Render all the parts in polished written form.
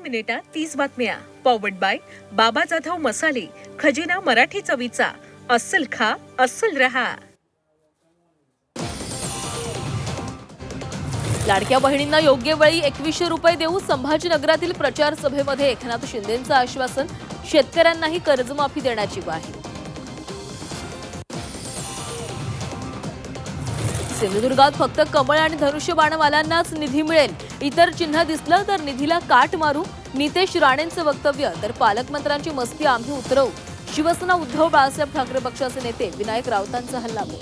मिनिटात 30 बातम्या. Powered by बाबा जाधव मसाले, खजिना मराठी चवीचा. अस्सल खा, अस्सल रहा. लाडक्या बहिणींना योग्य वेळी 2100 रुपये देऊ. संभाजीनगरातील प्रचार सभेमध्ये एकनाथ शिंदेंचं आश्वासन. शेतकऱ्यांनाही कर्जमाफी देण्याची ग्वाही. सिंधुदुर्गात फक्त कमळ आणि धनुष्यबाणवाल्यांनाच निधी मिळेल. इतर चिन्ह दिसलं तर निधीला काट मारू. नितेश राणेंचं वक्तव्य. तर पालकमंत्र्यांची मस्ती आम्ही उतरवू. शिवसेना उद्धव बाळासाहेब ठाकरे पक्षाचे नेते विनायक राऊतांचा हल्लाबोल.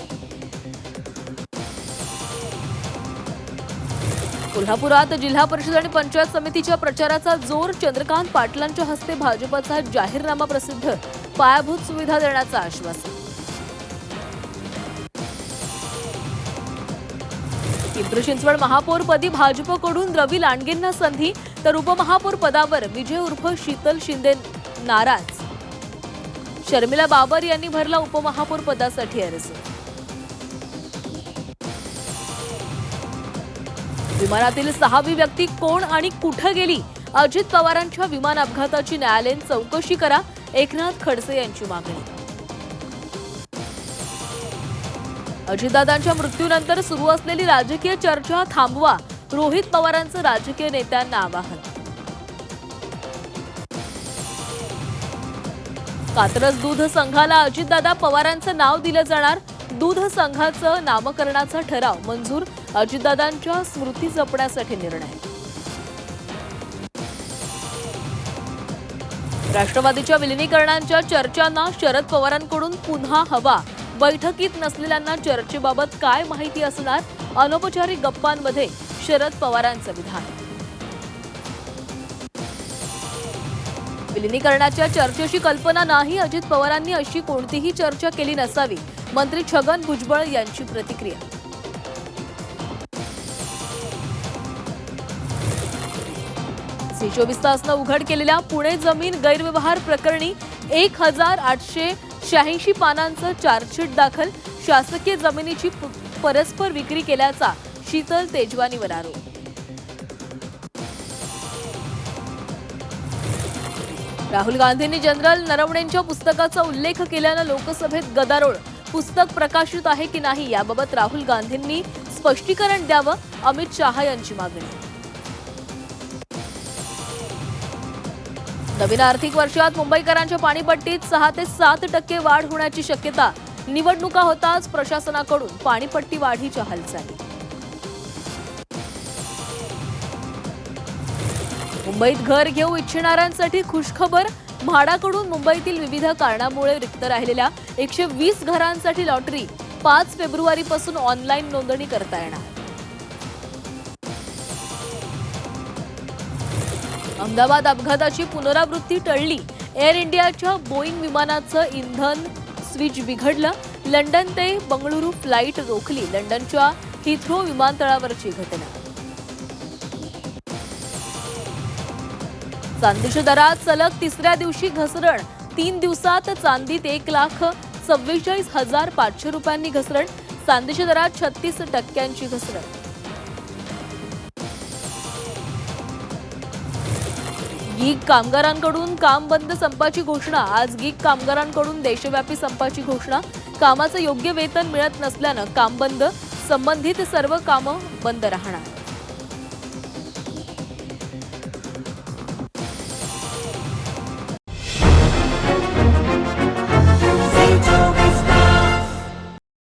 कोल्हापुरात जिल्हा परिषद आणि पंचायत समितीच्या प्रचाराचा जोर. चंद्रकांत पाटलांच्या हस्ते भाजपचा जाहीरनामा प्रसिद्ध. पायाभूत सुविधा देण्याचं आश्वासन. पिंपरी चिंचवड महापौरपदी भाजपकडून रवी लांडगेंना संधी. तर उपमहापौर पदावर विजय उर्फ शीतल शिंदे नाराज. शर्मिला बाबर यांनी भरला उपमहापौर पदासाठी अर्ज. विमानातील 6वी व्यक्ती कोण आणि कुठे गेली? अजित पवारांच्या विमान अपघाताची न्यायालयीन चौकशी करा. एकनाथ खडसे यांची मागणी. अजितदादांच्या मृत्यूनंतर सुरू असलेली राजकीय चर्चा थांबवा. रोहित पवारांचं राजकीय नेत्यांना आवाहन. कात्रज दूध संघाला अजितदादा पवारांचं नाव दिलं जाणार. दूध संघाचं नामकरणाचा ठराव मंजूर. अजितदादांच्या स्मृती जपण्यासाठी निर्णय. राष्ट्रवादीच्या विलिनीकरणाच्या चर्चांना शरद पवारांकडून पुन्हा हवा. बैठकीत नसलेल्यांना चर्चेबाबत काय माहिती असणार? अनौपचारिक गप्पांमध्ये शरद पवारांचं विधान. विलिनीकरणाच्या चर्चेची कल्पना नाही. अजित पवारांनी अशी कोणतीही चर्चा केली नसावी. मंत्री छगन भुजबळ यांची प्रतिक्रिया. C24 तासनं उघड केलेल्या पुणे जमीन गैरव्यवहार प्रकरणी 1886 पानांचं चार्जशीट दाखल. शासकीय जमिनीची परस्पर विक्री केल्याचा शीतल तेजवानीवर आरोप. राहुल गांधींनी जनरल नरवणेंच्या पुस्तकाचा उल्लेख केल्यानं लोकसभेत गदारोळ. पुस्तक प्रकाशित आहे की नाही याबाबत राहुल गांधींनी स्पष्टीकरण द्यावं. अमित शहा यांची मागणी. नवीन आर्थिक वर्षात मुंबईकरांच्या पाणीपट्टीत 6 ते 7% वाढ होण्याची शक्यता. निवडणुका होताच प्रशासनाकडून पाणीपट्टी वाढीच्या हालचाली. मुंबईत घर घेऊ इच्छिणाऱ्यांसाठी खुशखबर. म्हाडाकडून मुंबईतील विविध कारणामुळे रिक्त राहिलेल्या 120 घरांसाठी लॉटरी. 5 फेब्रुवारीपासून ऑनलाईन नोंदणी करता येणार. अहमदाबाद अपघाताची पुनरावृत्ती टळली. एअर इंडियाच्या बोईंग विमानाचं इंधन स्विच बिघडलं. लंडन ते बंगळुरू फ्लाईट रोखली. लंडनच्या हिथ्रो विमानतळावरची घटना. चांदीच्या दरात सलग तिसऱ्या दिवशी घसरण. 3 दिवसात चांदीत 1,44,500 रुपयांनी घसरण. चांदीच्या दरात 36% घसरण. गीग कामगारांकडून काम बंद संपाची घोषणा. आज गीग कामगारांकडून देशव्यापी संपाची घोषणा. कामाचं योग्य वेतन मिळत नसल्यानं काम बंद. संबंधित सर्व कामं बंद राहणार.